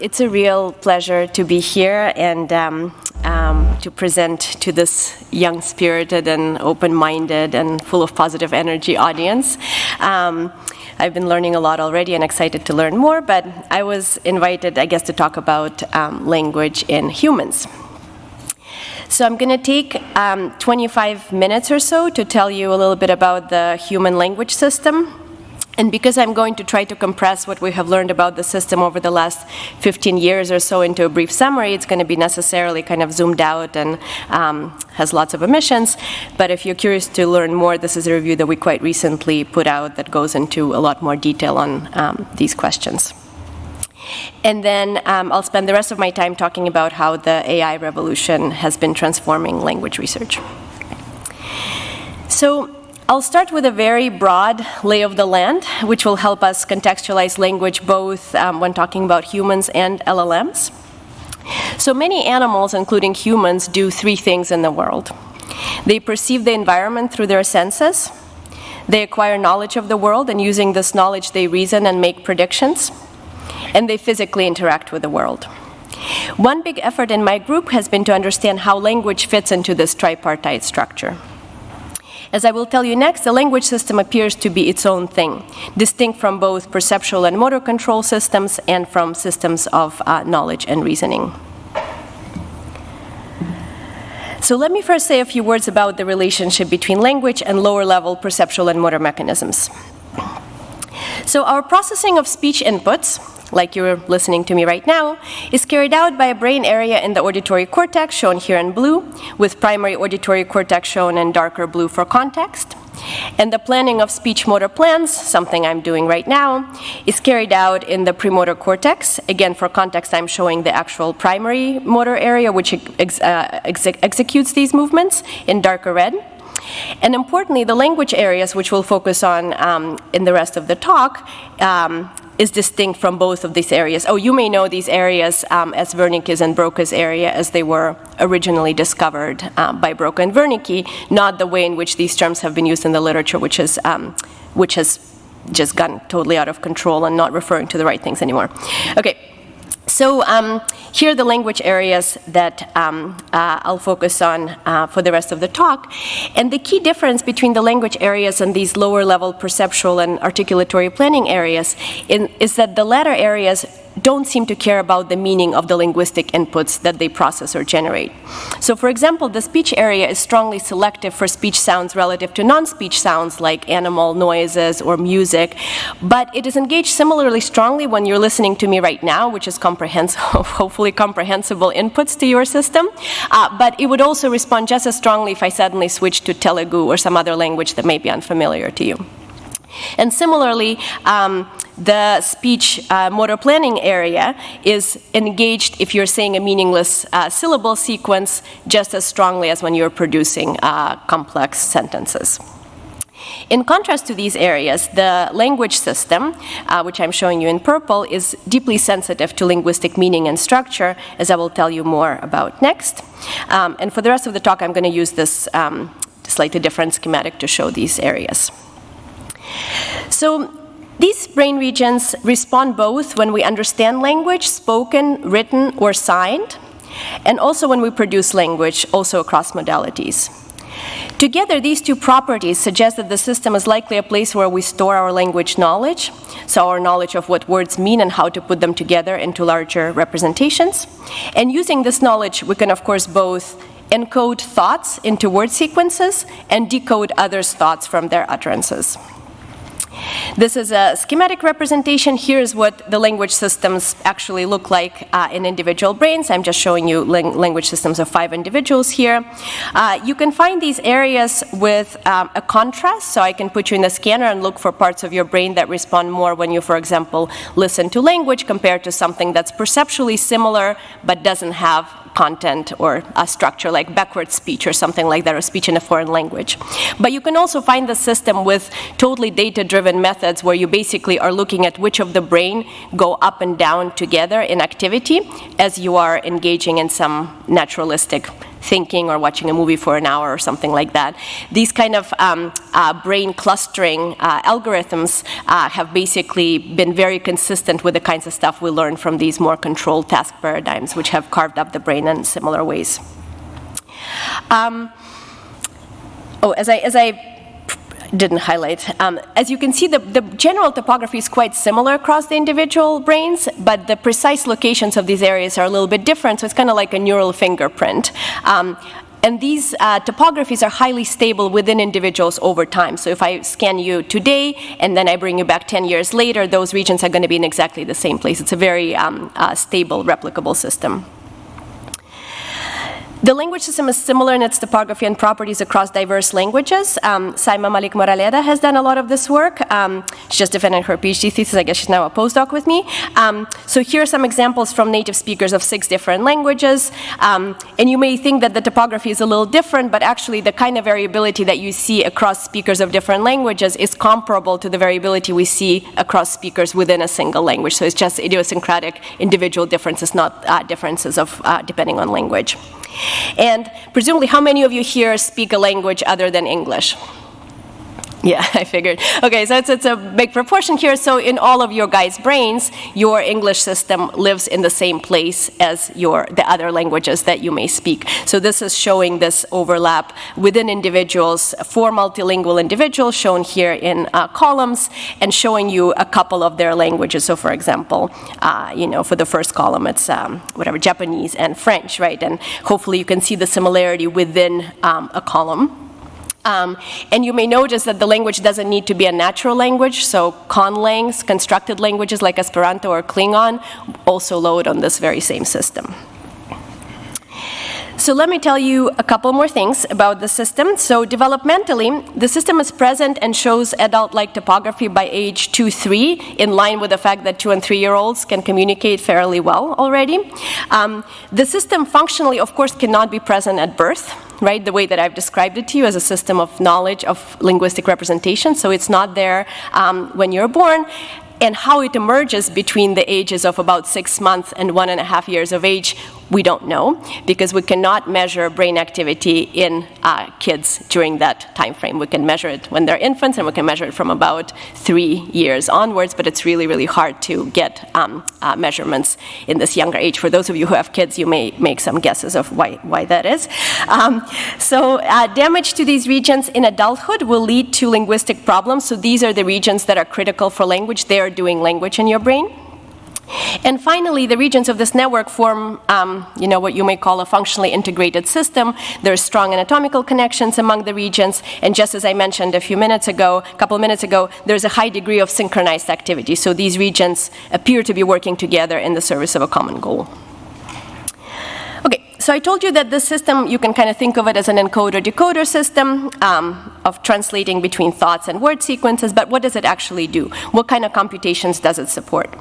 It's a real pleasure to be here and to present to this young-spirited and open-minded and full of positive energy audience. I've been learning a lot already and excited to learn more, but I was invited, I guess, to talk about language in humans. So I'm going to take 25 minutes or so to tell you a little bit about the human language system. And because I'm going to try to compress what we have learned about the system over the last 15 years or so into a brief summary, it's going to be necessarily kind of zoomed out and has lots of omissions. But if you're curious to learn more, this is a review that we quite recently put out that goes into a lot more detail on these questions. And then I'll spend the rest of my time talking about how the AI revolution has been transforming language research. So I'll start with a very broad lay of the land, which will help us contextualize language both when talking about humans and LLMs. So many animals, including humans, do three things in the world. They perceive the environment through their senses. They acquire knowledge of the world, and using this knowledge, they reason and make predictions. And they physically interact with the world. One big effort in my group has been to understand how language fits into this tripartite structure. As I will tell you next, the language system appears to be its own thing, distinct from both perceptual and motor control systems and from systems of knowledge and reasoning. So let me first say a few words about the relationship between language and lower-level perceptual and motor mechanisms. So our processing of speech inputs, like you're listening to me right now, is carried out by a brain area in the auditory cortex, shown here in blue, with primary auditory cortex shown in darker blue for context. And the planning of speech motor plans, something I'm doing right now, is carried out in the premotor cortex. Again, for context, I'm showing the actual primary motor area, which executes these movements in darker red. And importantly, the language areas, which we'll focus on in the rest of the talk, is distinct from both of these areas. Oh, you may know these areas as Wernicke's and Broca's area, as they were originally discovered by Broca and Wernicke, not the way in which these terms have been used in the literature, which has just gotten totally out of control and not referring to the right things anymore. Okay. So here are the language areas that I'll focus on for the rest of the talk. And the key difference between the language areas and these lower-level perceptual and articulatory planning areas is that the latter areas don't seem to care about the meaning of the linguistic inputs that they process or generate. So for example, the speech area is strongly selective for speech sounds relative to non-speech sounds like animal noises or music, but it is engaged similarly strongly when you're listening to me right now, which is hopefully comprehensible inputs to your system, but it would also respond just as strongly if I suddenly switched to Telugu or some other language that may be unfamiliar to you. And similarly, the speech motor planning area is engaged if you're saying a meaningless syllable sequence just as strongly as when you're producing complex sentences. In contrast to these areas, the language system, which I'm showing you in purple, is deeply sensitive to linguistic meaning and structure, as I will tell you more about next. And for the rest of the talk, I'm going to use this slightly different schematic to show these areas. So these brain regions respond both when we understand language, spoken, written, or signed, and also when we produce language, also across modalities. Together, these two properties suggest that the system is likely a place where we store our language knowledge, so our knowledge of what words mean and how to put them together into larger representations. And using this knowledge, we can, of course, both encode thoughts into word sequences and decode others' thoughts from their utterances. This is a schematic representation. Here's what the language systems actually look like in individual brains. I'm just showing you language systems of 5 individuals here. You can find these areas with a contrast, so I can put you in the scanner and look for parts of your brain that respond more when you, for example, listen to language compared to something that's perceptually similar but doesn't have content or a structure like backward speech or something like that, or speech in a foreign language. But you can also find the system with totally data-driven methods where you basically are looking at which of the brain go up and down together in activity as you are engaging in some naturalistic thinking or watching a movie for an hour or something like that. These kind of brain clustering algorithms have basically been very consistent with the kinds of stuff we learn from these more controlled task paradigms, which have carved up the brain in similar ways. As I didn't highlight. As you can see, the general topography is quite similar across the individual brains, but the precise locations of these areas are a little bit different, so it's kind of like a neural fingerprint. And these topographies are highly stable within individuals over time. So if I scan you today and then I bring you back 10 years later, those regions are going to be in exactly the same place. It's a very stable, replicable system. The language system is similar in its topography and properties across diverse languages. Saima Malik Moraleda has done a lot of this work. She just defended her PhD thesis. I guess she's now a postdoc with me. So here are some examples from native speakers of 6 different languages. And you may think that the topography is a little different, but actually the kind of variability that you see across speakers of different languages is comparable to the variability we see across speakers within a single language. So it's just idiosyncratic individual differences, not differences of depending on language. And presumably, how many of you here speak a language other than English? Yeah, I figured. Okay, so it's a big proportion here. So in all of your guys' brains, your English system lives in the same place as the other languages that you may speak. So this is showing this overlap within individuals, 4 multilingual individuals shown here in columns, and showing you a couple of their languages. So for example, for the first column, it's Japanese and French, right? And hopefully you can see the similarity within a column. And you may notice that the language doesn't need to be a natural language, so conlangs, constructed languages like Esperanto or Klingon, also load on this very same system. So let me tell you a couple more things about the system. So developmentally, the system is present and shows adult-like topography by age 2-3, in line with the fact that 2- and 3-year-olds can communicate fairly well already. The system functionally, of course, cannot be present at birth, right, the way that I've described it to you as a system of knowledge of linguistic representation. So it's not there when you're born. And how it emerges between the ages of about 6 months and 1.5 years of age, we don't know, because we cannot measure brain activity in kids during that time frame. We can measure it when they're infants, and we can measure it from about 3 years onwards, but it's really, really hard to get measurements in this younger age. For those of you who have kids, you may make some guesses of why that is. So damage to these regions in adulthood will lead to linguistic problems. So these are the regions that are critical for language. They are doing language in your brain. And finally, the regions of this network form, what you may call a functionally integrated system. There are strong anatomical connections among the regions, and just as I mentioned a couple of minutes ago, there's a high degree of synchronized activity. So these regions appear to be working together in the service of a common goal. Okay, so I told you that this system, you can kind of think of it as an encoder-decoder system of translating between thoughts and word sequences, but what does it actually do? What kind of computations does it support?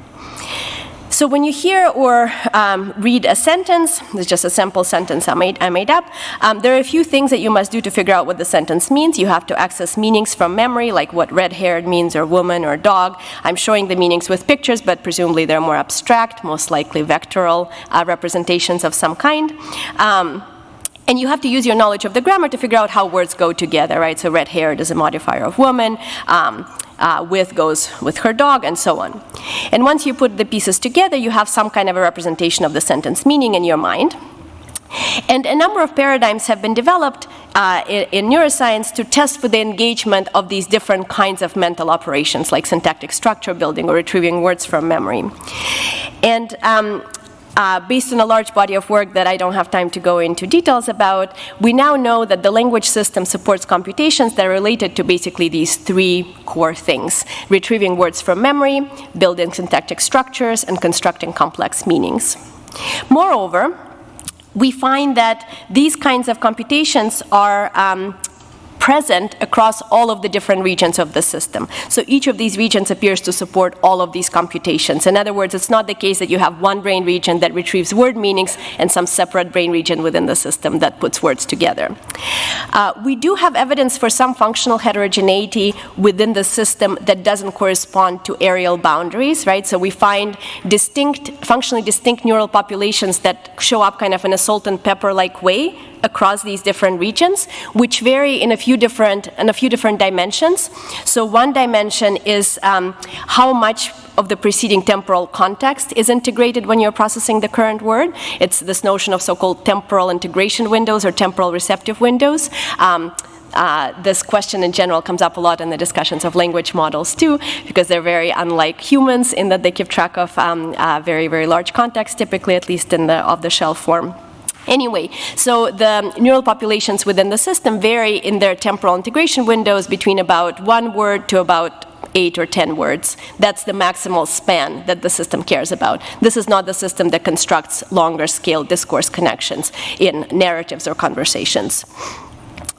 So when you hear or read a sentence, it's just a simple sentence I made up, there are a few things that you must do to figure out what the sentence means. You have to access meanings from memory, like what red-haired means, or woman, or dog. I'm showing the meanings with pictures, but presumably they're more abstract, most likely vectoral representations of some kind. And you have to use your knowledge of the grammar to figure out how words go together, right? So red-haired is a modifier of woman. With goes with her dog, and so on. And once you put the pieces together, you have some kind of a representation of the sentence meaning in your mind. And a number of paradigms have been developed in neuroscience to test for the engagement of these different kinds of mental operations, like syntactic structure building or retrieving words from memory. And based on a large body of work that I don't have time to go into details about, we now know that the language system supports computations that are related to basically these 3 core things: retrieving words from memory, building syntactic structures, and constructing complex meanings. Moreover, we find that these kinds of computations are present across all of the different regions of the system. So each of these regions appears to support all of these computations. In other words, it's not the case that you have one brain region that retrieves word meanings and some separate brain region within the system that puts words together. We do have evidence for some functional heterogeneity within the system that doesn't correspond to areal boundaries, right? So we find functionally distinct neural populations that show up kind of in a salt and pepper-like way across these different regions, which vary in a few different dimensions. So one dimension is how much of the preceding temporal context is integrated when you're processing the current word. It's this notion of so-called temporal integration windows or temporal receptive windows. This question in general comes up a lot in the discussions of language models too, because they're very unlike humans in that they keep track of very, very large context, typically at least in the off-the-shelf form. Anyway, so the neural populations within the system vary in their temporal integration windows between about 1 word to about 8 or 10 words. That's the maximal span that the system cares about. This is not the system that constructs longer scale discourse connections in narratives or conversations.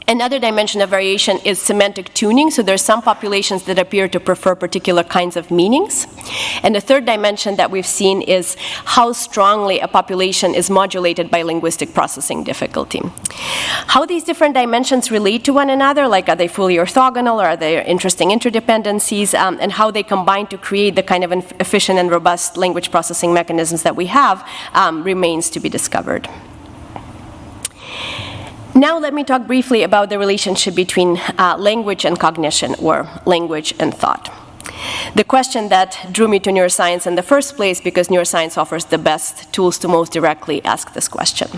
Another dimension of variation is semantic tuning. So there are some populations that appear to prefer particular kinds of meanings. And the third dimension that we've seen is how strongly a population is modulated by linguistic processing difficulty. How these different dimensions relate to one another, like are they fully orthogonal or are there interesting interdependencies, and how they combine to create the kind of efficient and robust language processing mechanisms that we have, remains to be discovered. Now let me talk briefly about the relationship between language and cognition, or language and thought. The question that drew me to neuroscience in the first place, because neuroscience offers the best tools to most directly ask this question.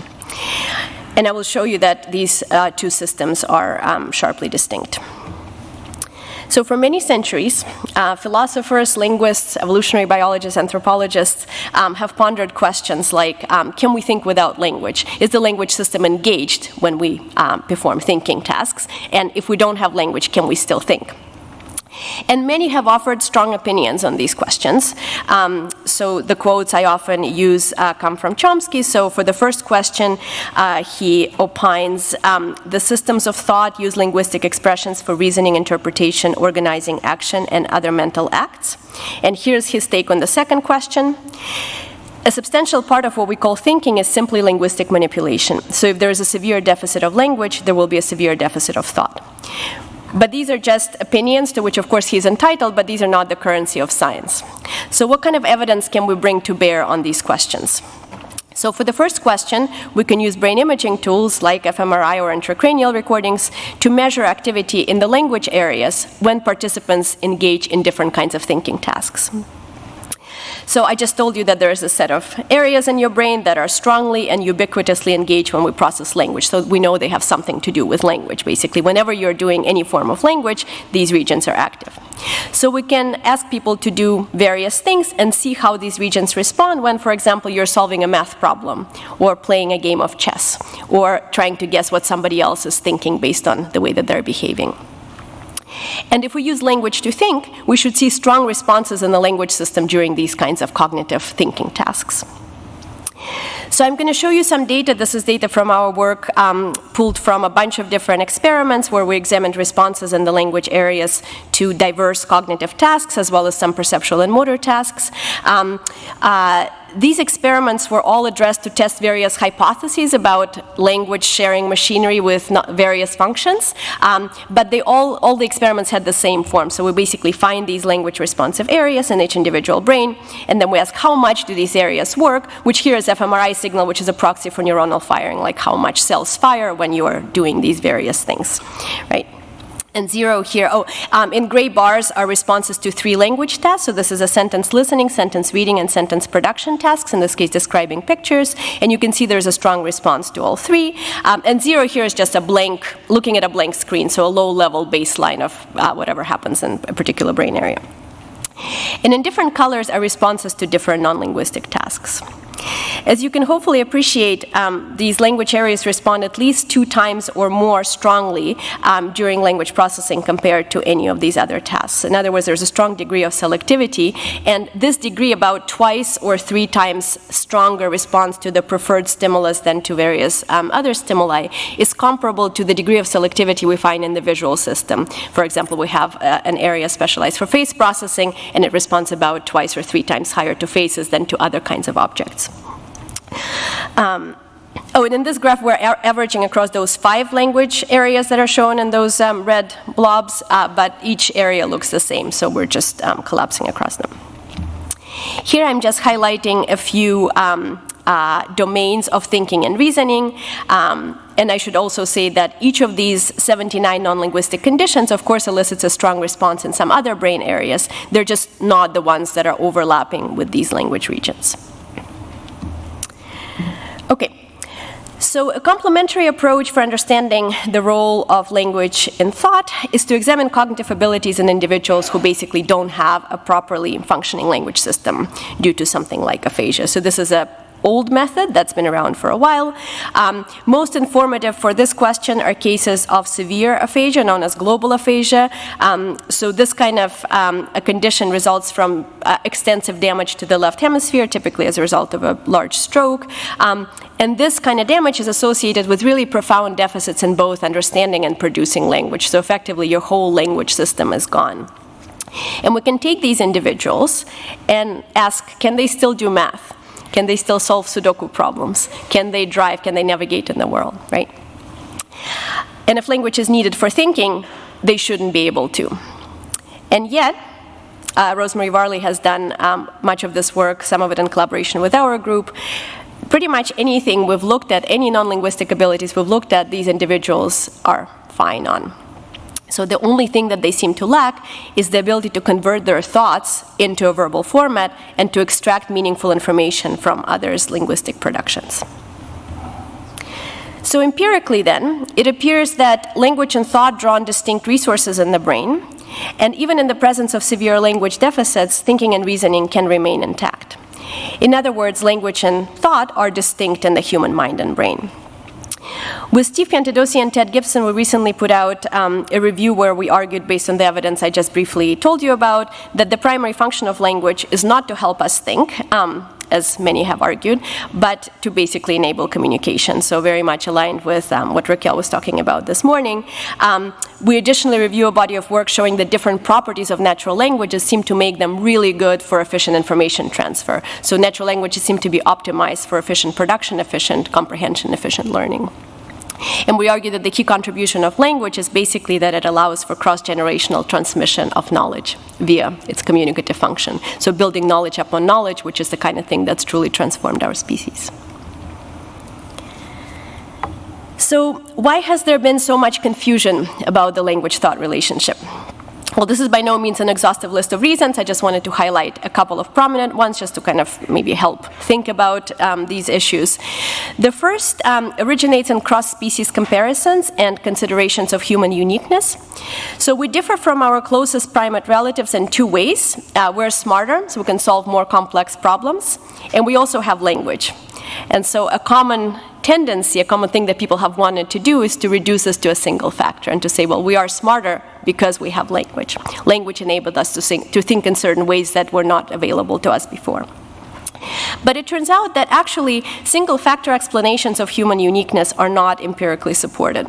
And I will show you that these two systems are sharply distinct. So for many centuries, philosophers, linguists, evolutionary biologists, anthropologists have pondered questions like, can we think without language? Is the language system engaged when we perform thinking tasks? And if we don't have language, can we still think? And many have offered strong opinions on these questions. So the quotes I often use come from Chomsky. So for the first question, he opines, the systems of thought use linguistic expressions for reasoning, interpretation, organizing action, and other mental acts. And here's his take on the second question. A substantial part of what we call thinking is simply linguistic manipulation. So if there is a severe deficit of language, there will be a severe deficit of thought. But these are just opinions, to which of course he's entitled, but these are not the currency of science. So what kind of evidence can we bring to bear on these questions? So for the first question, we can use brain imaging tools like fMRI or intracranial recordings to measure activity in the language areas when participants engage in different kinds of thinking tasks. So I just told you that there is a set of areas in your brain that are strongly and ubiquitously engaged when we process language. So we know they have something to do with language. Basically, whenever you're doing any form of language, these regions are active. So we can ask people to do various things and see how these regions respond when, for example, you're solving a math problem or playing a game of chess or trying to guess what somebody else is thinking based on the way that they're behaving. And if we use language to think, we should see strong responses in the language system during these kinds of cognitive thinking tasks. So I'm going to show you some data. This is data from our work pulled from a bunch of different experiments where we examined responses in the language areas to diverse cognitive tasks as well as some perceptual and motor tasks. These experiments were all addressed to test various hypotheses about language sharing machinery with various functions, but all the experiments had the same form. So we basically find these language responsive areas in each individual brain, and then we ask how much do these areas work, which here is fMRI signal, which is a proxy for neuronal firing, like how much cells fire when you are doing these various things, right? And 0 here, in gray bars are responses to 3 language tasks. So this is a sentence listening, sentence reading, and sentence production tasks, in this case describing pictures. And you can see there's a strong response to all 3. And 0 here is just a blank, looking at a blank screen, so a low-level baseline of whatever happens in a particular brain area. And in different colors are responses to different non-linguistic tasks. As you can hopefully appreciate, these language areas respond at least 2 times or more strongly during language processing compared to any of these other tasks. In other words, there's a strong degree of selectivity, and this degree about 2 or 3 times stronger response to the preferred stimulus than to various other stimuli is comparable to the degree of selectivity we find in the visual system. For example, we have an area specialized for face processing, and it responds about 2 or 3 times higher to faces than to other kinds of objects. And in this graph, we're averaging across those 5 language areas that are shown in those red blobs, but each area looks the same, so we're just collapsing across them. Here I'm just highlighting a few domains of thinking and reasoning. And I should also say that each of these 79 non-linguistic conditions, of course, elicits a strong response in some other brain areas. They're just not the ones that are overlapping with these language regions. Okay. So a complementary approach for understanding the role of language in thought is to examine cognitive abilities in individuals who basically don't have a properly functioning language system due to something like aphasia. So this is an old method that's been around for a while. Most informative for this question are cases of severe aphasia, known as global aphasia. So this kind of a condition results from extensive damage to the left hemisphere, typically as a result of a large stroke. And this kind of damage is associated with really profound deficits in both understanding and producing language. So effectively, your whole language system is gone. And we can take these individuals and ask, can they still do math? Can they still solve Sudoku problems? Can they drive? Can they navigate in the world, right? And if language is needed for thinking, they shouldn't be able to. And yet, Rosemary Varley has done much of this work, some of it in collaboration with our group. Pretty much anything we've looked at, any non-linguistic abilities we've looked at, these individuals are fine on. So the only thing that they seem to lack is the ability to convert their thoughts into a verbal format and to extract meaningful information from others' linguistic productions. So empirically then, it appears that language and thought draw on distinct resources in the brain, and even in the presence of severe language deficits, thinking and reasoning can remain intact. In other words, language and thought are distinct in the human mind and brain. With Steve Piantedosi and Ted Gibson, we recently put out a review where we argued, based on the evidence I just briefly told you about, that the primary function of language is not to help us think, as many have argued, but to basically enable communication. So very much aligned with what Raquel was talking about this morning. We additionally review a body of work showing that different properties of natural languages seem to make them really good for efficient information transfer. So natural languages seem to be optimized for efficient production, efficient comprehension, efficient learning. And we argue that the key contribution of language is basically that it allows for cross-generational transmission of knowledge via its communicative function. So building knowledge upon knowledge, which is the kind of thing that's truly transformed our species. So why has there been so much confusion about the language-thought relationship? Well, this is by no means an exhaustive list of reasons. I just wanted to highlight a couple of prominent ones just to kind of maybe help think about these issues. The first originates in cross-species comparisons and considerations of human uniqueness. So we differ from our closest primate relatives in two ways. We're smarter, so we can solve more complex problems, and we also have language. And so a common tendency, a common thing that people have wanted to do is to reduce this to a single factor and to say, well, we are smarter because we have language. Language enabled us to think in certain ways that were not available to us before. But it turns out that actually single-factor explanations of human uniqueness are not empirically supported.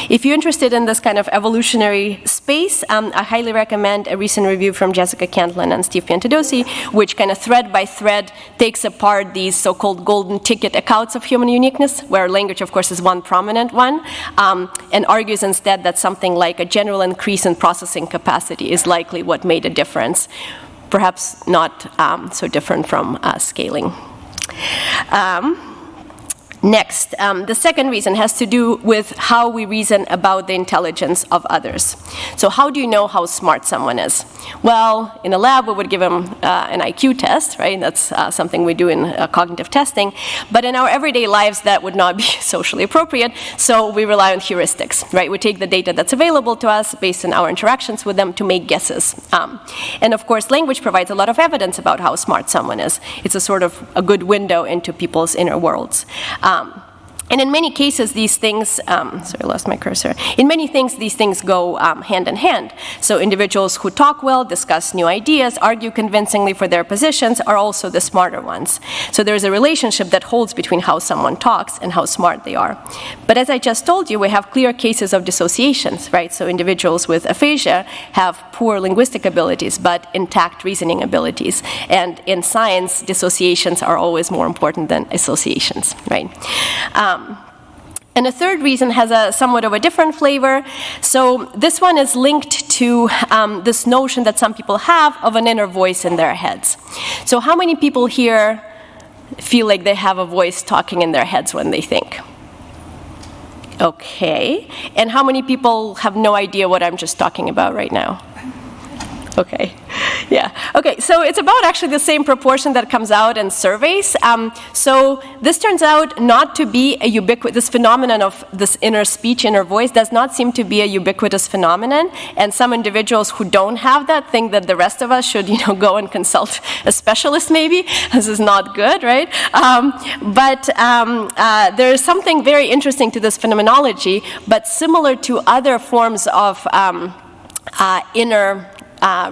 If you're interested in this kind of evolutionary space, I highly recommend a recent review from Jessica Cantlin and Steve Piantedosi, which kind of thread by thread takes apart these so-called golden ticket accounts of human uniqueness, where language, of course, is one prominent one, and argues instead that something like a general increase in processing capacity is likely what made a difference. Perhaps not so different from scaling. Next, the second reason has to do with how we reason about the intelligence of others. So how do you know how smart someone is? Well, in a lab, we would give them an IQ test, right? That's something we do in cognitive testing. But in our everyday lives, that would not be socially appropriate, so we rely on heuristics, right? We take the data that's available to us based on our interactions with them to make guesses. And of course, language provides a lot of evidence about how smart someone is. It's a sort of a good window into people's inner worlds. And in many cases, these things, sorry, I lost my cursor. In many things, these things go hand in hand. So individuals who talk well, discuss new ideas, argue convincingly for their positions are also the smarter ones. So there's a relationship that holds between how someone talks and how smart they are. But as I just told you, we have clear cases of dissociations, right? So individuals with aphasia have poor linguistic abilities, but intact reasoning abilities. And in science, dissociations are always more important than associations, right? And a third reason has a somewhat of a different flavor. So this one is linked to this notion that some people have of an inner voice in their heads. So how many people here feel like they have a voice talking in their heads when they think? Okay. And how many people have no idea what I'm just talking about right now? Okay, yeah. Okay, so it's about actually the same proportion that comes out in surveys. So this turns out not to be a ubiquitous, this phenomenon of this inner speech, inner voice does not seem to be a ubiquitous phenomenon. And some individuals who don't have that think that the rest of us should, go and consult a specialist maybe. This is not good, right? But there is something very interesting to this phenomenology, but similar to other forms of inner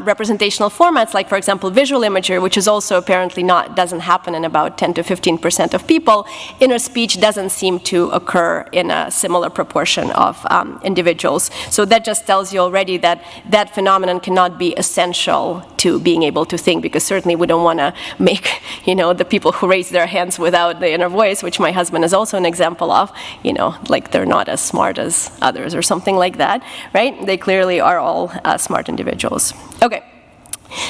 representational formats, like, for example, visual imagery, which is also apparently doesn't happen in about 10 to 15% of people, inner speech doesn't seem to occur in a similar proportion of individuals. So that just tells you already that that phenomenon cannot be essential to being able to think, because certainly we don't want to make, the people who raise their hands without the inner voice, which my husband is also an example of, like they're not as smart as others or something like that, right? They clearly are all smart individuals. Okay.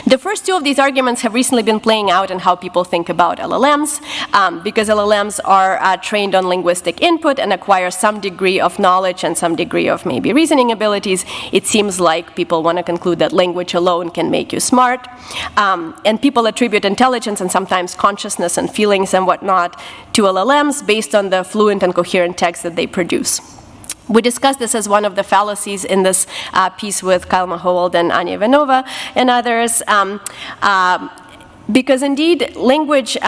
The first two of these arguments have recently been playing out in how people think about LLMs, because LLMs are trained on linguistic input and acquire some degree of knowledge and some degree of maybe reasoning abilities. It seems like people want to conclude that language alone can make you smart, and people attribute intelligence and sometimes consciousness and feelings and whatnot to LLMs based on the fluent and coherent text that they produce. We discussed this as one of the fallacies in this piece with Kyle Mahowold and Anya Ivanova and others, because indeed language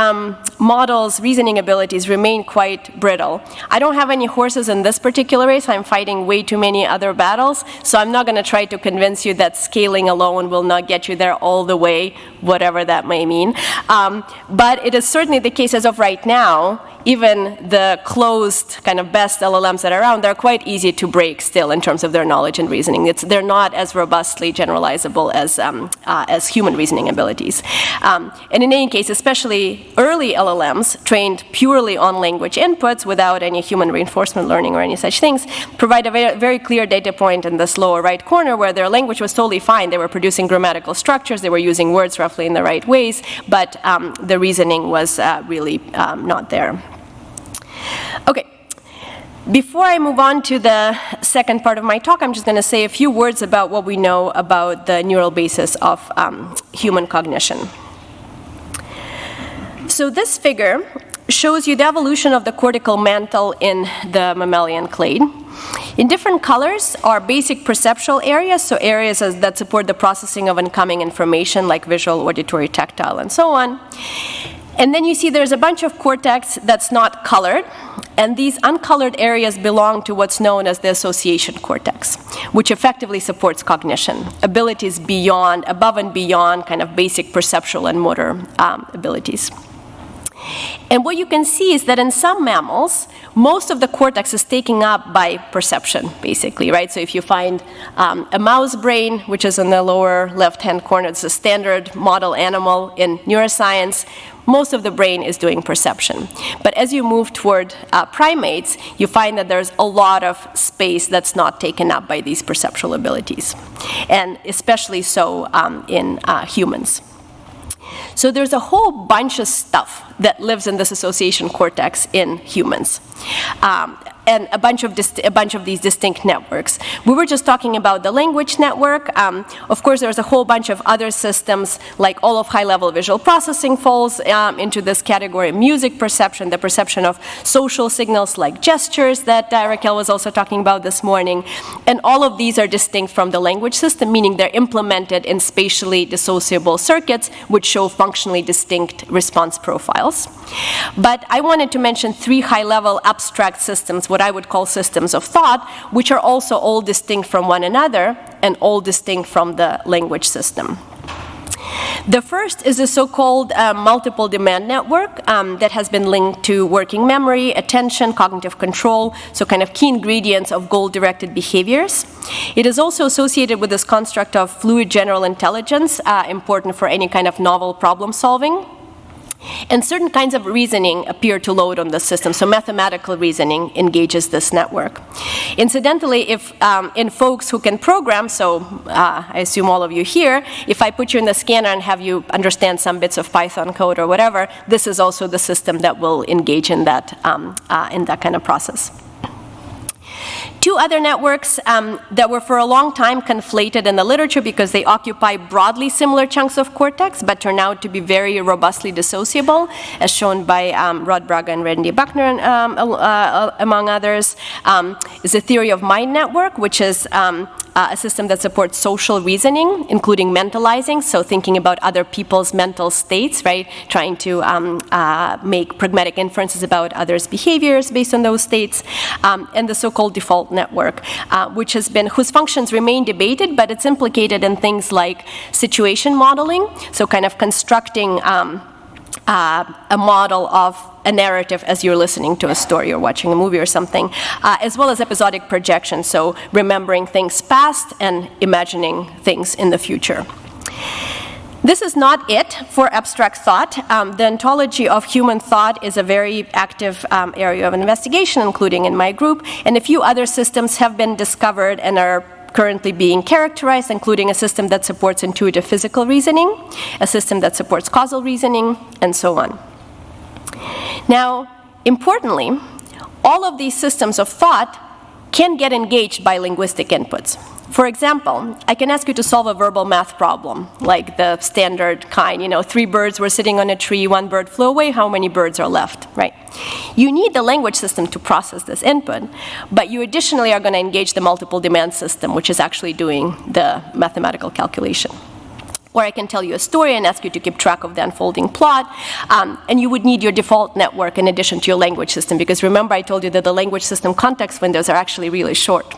models' reasoning abilities remain quite brittle. I don't have any horses in this particular race. I'm fighting way too many other battles, so I'm not going to try to convince you that scaling alone will not get you there all the way, whatever that may mean. But it is certainly the case as of right now. Even the closed kind of best LLMs that are around, they're quite easy to break still in terms of their knowledge and reasoning. They're not as robustly generalizable as human reasoning abilities. And in any case, especially early LLMs trained purely on language inputs without any human reinforcement learning or any such things provide a very, very clear data point in this lower right corner where their language was totally fine. They were producing grammatical structures, they were using words roughly in the right ways, but the reasoning was really not there. Okay, before I move on to the second part of my talk, I'm just going to say a few words about what we know about the neural basis of human cognition. So this figure shows you the evolution of the cortical mantle in the mammalian clade. In different colors are basic perceptual areas, so areas that support the processing of incoming information like visual, auditory, tactile, and so on. And then you see there's a bunch of cortex that's not colored, and these uncolored areas belong to what's known as the association cortex, which effectively supports cognition, abilities above and beyond kind of basic perceptual and motor abilities. And what you can see is that in some mammals, most of the cortex is taken up by perception, basically, right? So if you find a mouse brain, which is in the lower left-hand corner, it's a standard model animal in neuroscience, most of the brain is doing perception. But as you move toward primates, you find that there's a lot of space that's not taken up by these perceptual abilities, and especially so in humans. So there's a whole bunch of stuff that lives in this association cortex in humans. And a bunch of these distinct networks. We were just talking about the language network. Of course, there's a whole bunch of other systems, like all of high-level visual processing falls into this category. Music perception, the perception of social signals like gestures that Raquel was also talking about this morning. And all of these are distinct from the language system, meaning they're implemented in spatially dissociable circuits, which show functionally distinct response profiles. But I wanted to mention three high-level abstract systems, what I would call systems of thought, which are also all distinct from one another and all distinct from the language system. The first is a so-called multiple demand network that has been linked to working memory, attention, cognitive control, so kind of key ingredients of goal-directed behaviors. It is also associated with this construct of fluid general intelligence, important for any kind of novel problem solving. And certain kinds of reasoning appear to load on the system. So mathematical reasoning engages this network. Incidentally, if in folks who can program, so I assume all of you here, if I put you in the scanner and have you understand some bits of Python code or whatever, this is also the system that will engage in that kind of process. Two other networks that were for a long time conflated in the literature because they occupy broadly similar chunks of cortex, but turn out to be very robustly dissociable, as shown by Rod Braga and Randy Buckner, among others, is the theory of mind network, which is a system that supports social reasoning, including mentalizing, so thinking about other people's mental states, right? Trying to make pragmatic inferences about others' behaviors based on those states, and the so-called default network, whose functions remain debated, but it's implicated in things like situation modeling, so kind of constructing a model of a narrative as you're listening to a story or watching a movie or something, as well as episodic projection, so remembering things past and imagining things in the future. This is not it for abstract thought. The ontology of human thought is a very active area of investigation, including in my group, and a few other systems have been discovered and are currently being characterized, including a system that supports intuitive physical reasoning, a system that supports causal reasoning, and so on. Now, importantly, all of these systems of thought can get engaged by linguistic inputs. For example, I can ask you to solve a verbal math problem, like the standard kind, 3 birds were sitting on a tree, 1 bird flew away, how many birds are left, right? You need the language system to process this input, but you additionally are going to engage the multiple demand system, which is actually doing the mathematical calculation. Or I can tell you a story and ask you to keep track of the unfolding plot, and you would need your default network in addition to your language system, because remember I told you that the language system context windows are actually really short,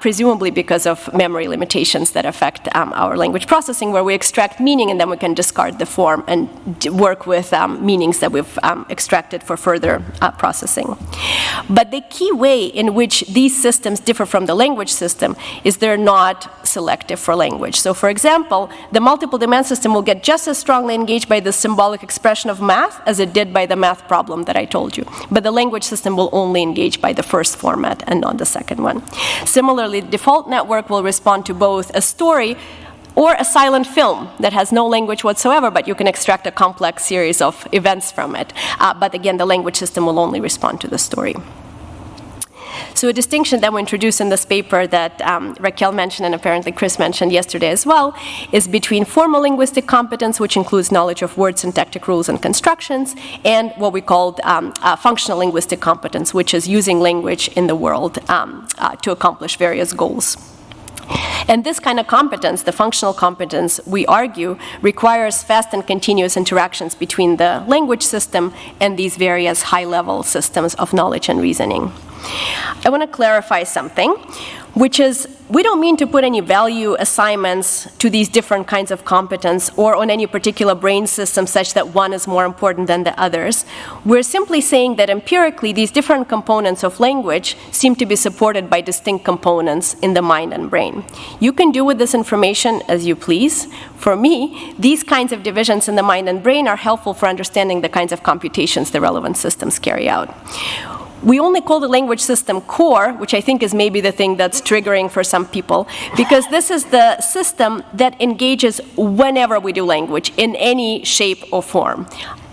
presumably because of memory limitations that affect our language processing, where we extract meaning and then we can discard the form and work with meanings that we've extracted for further processing. But the key way in which these systems differ from the language system is they're not selective for language. So for example, the multiple demand system will get just as strongly engaged by the symbolic expression of math as it did by the math problem that I told you. But the language system will only engage by the first format and not the second one. Similarly, the default network will respond to both a story or a silent film that has no language whatsoever, but you can extract a complex series of events from it. But again, the language system will only respond to the story. So a distinction that we introduced in this paper that Raquel mentioned and apparently Chris mentioned yesterday as well is between formal linguistic competence, which includes knowledge of word syntactic rules and constructions, and what we called functional linguistic competence, which is using language in the world to accomplish various goals. And this kind of competence, the functional competence, we argue, requires fast and continuous interactions between the language system and these various high-level systems of knowledge and reasoning. I want to clarify something, which is we don't mean to put any value assignments to these different kinds of competence or on any particular brain system such that one is more important than the others. We're simply saying that empirically these different components of language seem to be supported by distinct components in the mind and brain. You can do with this information as you please. For me, these kinds of divisions in the mind and brain are helpful for understanding the kinds of computations the relevant systems carry out. We only call the language system core, which I think is maybe the thing that's triggering for some people, because this is the system that engages whenever we do language, in any shape or form.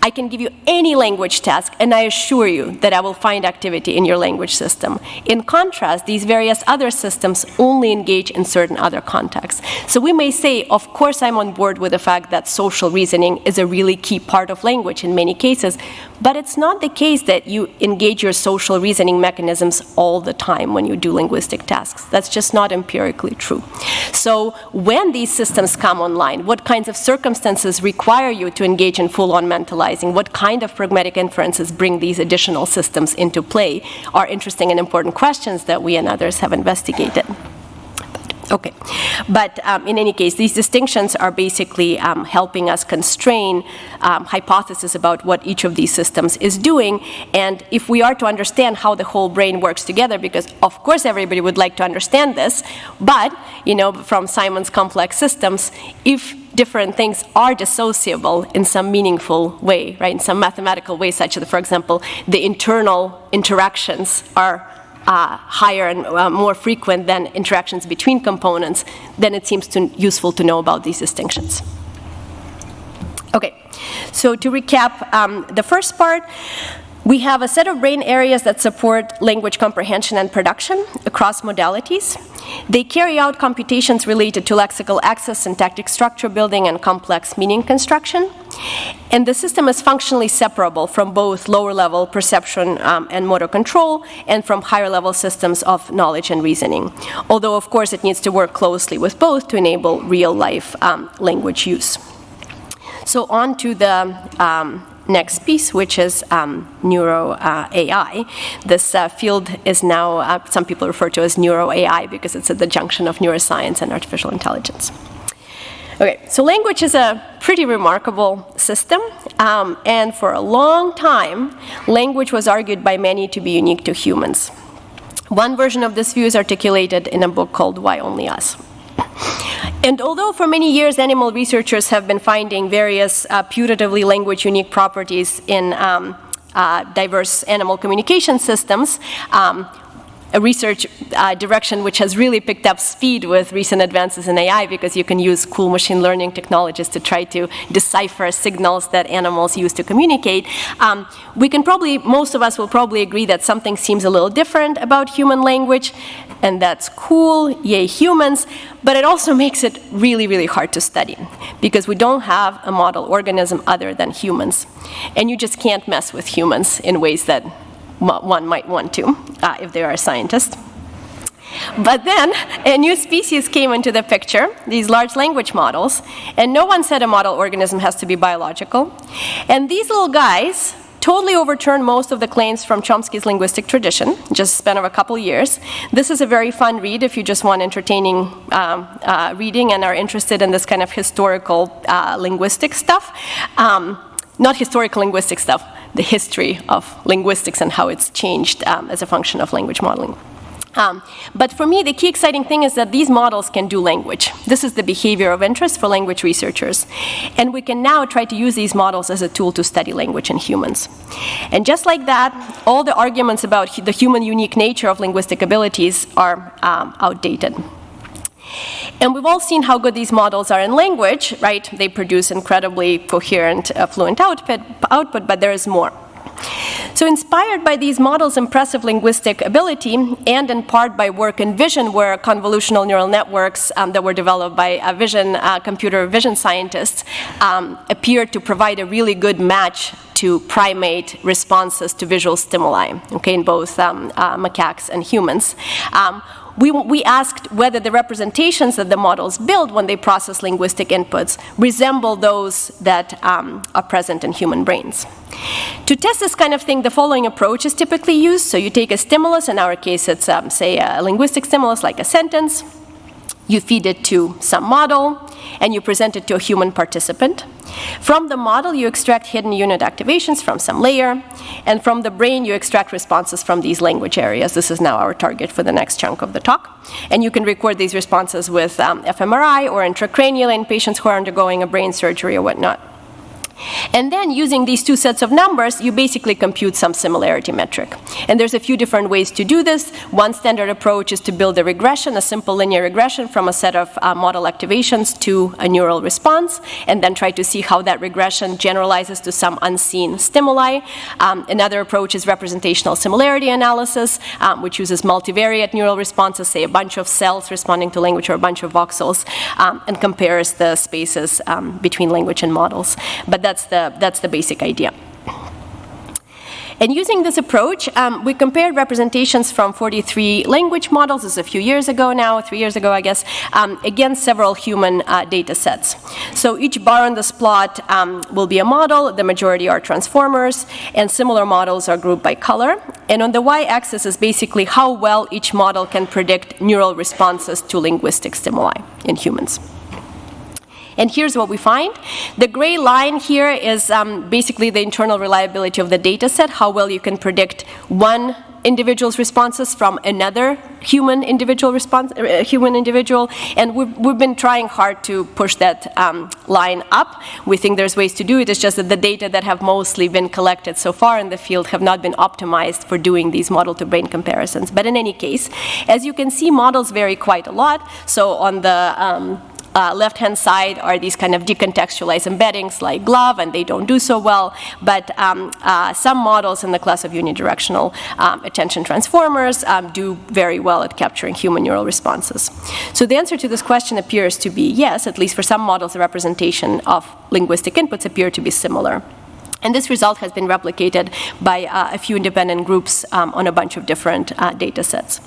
I can give you any language task, and I assure you that I will find activity in your language system. In contrast, these various other systems only engage in certain other contexts. So we may say, of course I'm on board with the fact that social reasoning is a really key part of language in many cases, but it's not the case that you engage your social reasoning mechanisms all the time when you do linguistic tasks. That's just not empirically true. So when these systems come online, what kinds of circumstances require you to engage in full-on mentalizing? What kind of pragmatic inferences bring these additional systems into play are interesting and important questions that we and others have investigated. Okay, but in any case, these distinctions are basically helping us constrain hypotheses about what each of these systems is doing. And if we are to understand how the whole brain works together, because of course everybody would like to understand this, but from Simon's complex systems, if different things are dissociable in some meaningful way, right, in some mathematical way, such that, for example, the internal interactions are higher and more frequent than interactions between components, then it seems useful to know about these distinctions. Okay, so to recap the first part, we have a set of brain areas that support language comprehension and production across modalities. They carry out computations related to lexical access, syntactic structure building, and complex meaning construction. And the system is functionally separable from both lower-level perception and motor control and from higher-level systems of knowledge and reasoning. Although, of course, it needs to work closely with both to enable real-life language use. So on to the next piece, which is neuro AI. This field is now, some people refer to as neuro AI because it's at the junction of neuroscience and artificial intelligence. Okay, so language is a pretty remarkable system, and for a long time, language was argued by many to be unique to humans. One version of this view is articulated in a book called Why Only Us? And although for many years animal researchers have been finding various putatively language-unique properties in diverse animal communication systems, a research direction which has really picked up speed with recent advances in AI, because you can use cool machine learning technologies to try to decipher signals that animals use to communicate. Most of us will probably agree that something seems a little different about human language, and that's cool, yay humans, but it also makes it really, really hard to study, because we don't have a model organism other than humans. And you just can't mess with humans in ways that one might want to, if they are a scientist. But then a new species came into the picture, these large language models, and no one said a model organism has to be biological. And these little guys totally overturned most of the claims from Chomsky's linguistic tradition, just a span of a couple years. This is a very fun read if you just want entertaining reading and are interested in this kind of historical linguistic stuff. Not historical linguistic stuff, the history of linguistics and how it's changed as a function of language modeling. But for me, the key exciting thing is that these models can do language. This is the behavior of interest for language researchers. And we can now try to use these models as a tool to study language in humans. And just like that, all the arguments about the human unique nature of linguistic abilities are outdated. And we've all seen how good these models are in language, right? They produce incredibly coherent, fluent output, but there is more. So inspired by these models' impressive linguistic ability, and in part by work in vision, where convolutional neural networks that were developed by computer vision scientists appeared to provide a really good match to primate responses to visual stimuli, okay, in both macaques and humans. We asked whether the representations that the models build when they process linguistic inputs resemble those that are present in human brains. To test this kind of thing, the following approach is typically used. So you take a stimulus, in our case it's, say, a linguistic stimulus like a sentence. You feed it to some model, and you present it to a human participant. From the model, you extract hidden unit activations from some layer, and from the brain, you extract responses from these language areas. This is now our target for the next chunk of the talk. And you can record these responses with fMRI or intracranial in patients who are undergoing a brain surgery or whatnot. And then, using these two sets of numbers, you basically compute some similarity metric. And there's a few different ways to do this. One standard approach is to build a regression, a simple linear regression from a set of model activations to a neural response, and then try to see how that regression generalizes to some unseen stimuli. Another approach is representational similarity analysis, which uses multivariate neural responses, say a bunch of cells responding to language or a bunch of voxels, and compares the spaces between language and models. But that's the basic idea. And using this approach, we compared representations from 43 language models, this is a few years ago now, 3 years ago, I guess, against several human data sets. So each bar on this plot will be a model, the majority are transformers, and similar models are grouped by color. And on the y-axis is basically how well each model can predict neural responses to linguistic stimuli in humans. And here's what we find. The gray line here is basically the internal reliability of the data set, how well you can predict one individual's responses from another human individual, and we've been trying hard to push that line up. We think there's ways to do it. It's just that the data that have mostly been collected so far in the field have not been optimized for doing these model-to-brain comparisons. But in any case, as you can see, models vary quite a lot. So on the left-hand side are these kind of decontextualized embeddings like glove, and they don't do so well. But some models in the class of unidirectional attention transformers do very well at capturing human neural responses. So the answer to this question appears to be yes, at least for some models, the representation of linguistic inputs appear to be similar. And this result has been replicated by a few independent groups on a bunch of different data sets.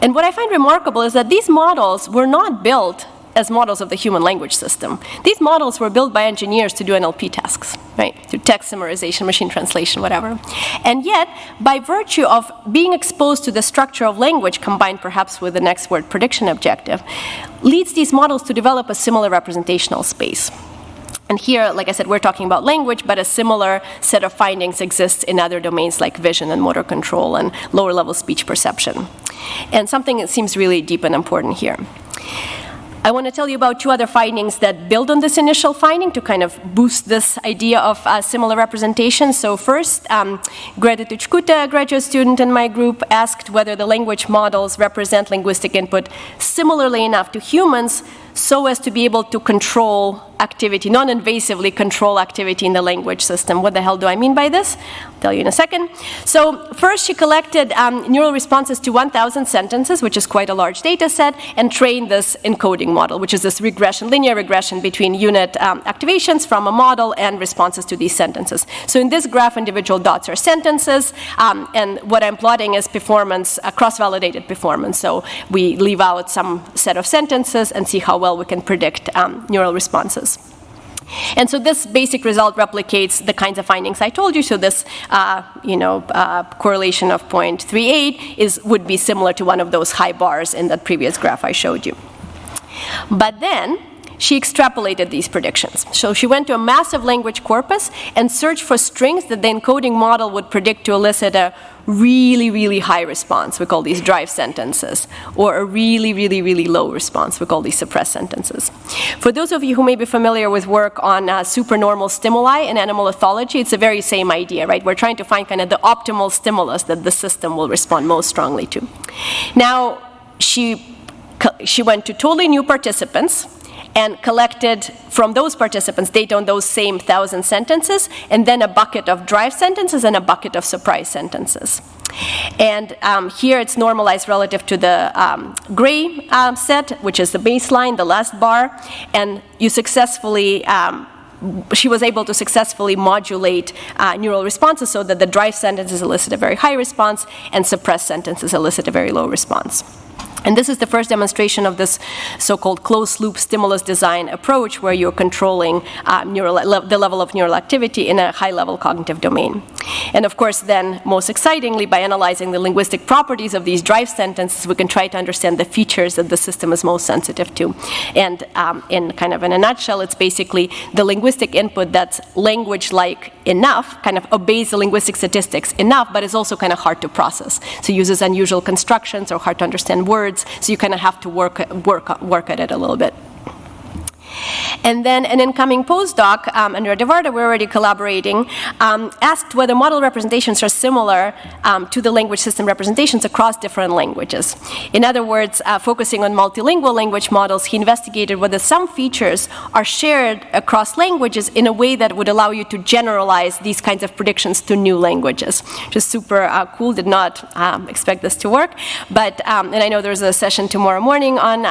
And what I find remarkable is that these models were not built as models of the human language system. These models were built by engineers to do NLP tasks, right? To text summarization, machine translation, whatever. And yet, by virtue of being exposed to the structure of language, combined perhaps with the next word prediction objective, leads these models to develop a similar representational space. And here, like I said, we're talking about language, but a similar set of findings exists in other domains like vision and motor control and lower-level speech perception. And something that seems really deep and important here. I want to tell you about two other findings that build on this initial finding to kind of boost this idea of similar representation. So first, Greta Tuchkuta, a graduate student in my group, asked whether the language models represent linguistic input similarly enough to humans so as to be able to control activity, non-invasively control activity in the language system. What the hell do I mean by this? I'll tell you in a second. So first she collected neural responses to 1,000 sentences, which is quite a large data set, and trained this encoding model, which is this regression, linear regression between unit activations from a model and responses to these sentences. So in this graph, individual dots are sentences, and what I'm plotting is performance, cross-validated performance. So we leave out some set of sentences and see how well we can predict neural responses. And so this basic result replicates the kinds of findings I told you. So this, correlation of 0.38 would be similar to one of those high bars in that previous graph I showed you. But then she extrapolated these predictions. So she went to a massive language corpus and searched for strings that the encoding model would predict to elicit a really, really high response. We call these drive sentences. Or a really, really, really low response. We call these suppressed sentences. For those of you who may be familiar with work on supernormal stimuli in animal ethology, it's the very same idea, right? We're trying to find kind of the optimal stimulus that the system will respond most strongly to. Now, she went to totally new participants and collected from those participants data on those same 1,000 sentences, and then a bucket of drive sentences and a bucket of surprise sentences. And here it's normalized relative to the gray set, which is the baseline, the last bar, and you successfully she was able to successfully modulate neural responses so that the drive sentences elicit a very high response and suppressed sentences elicit a very low response. And this is the first demonstration of this so-called closed-loop stimulus design approach where you're controlling the level of neural activity in a high-level cognitive domain. And of course, then, most excitingly, by analyzing the linguistic properties of these drive sentences, we can try to understand the features that the system is most sensitive to. And in a nutshell, it's basically the linguistic input that's language-like enough, kind of obeys the linguistic statistics enough, but is also kind of hard to process. So uses unusual constructions or hard to understand words. So you kind of have to work at it a little bit. And then an incoming postdoc, Andrea DeVarda, we're already collaborating, asked whether model representations are similar to the language system representations across different languages. In other words, focusing on multilingual language models, he investigated whether some features are shared across languages in a way that would allow you to generalize these kinds of predictions to new languages, which is super cool. Did not expect this to work. But, and I know there's a session tomorrow morning on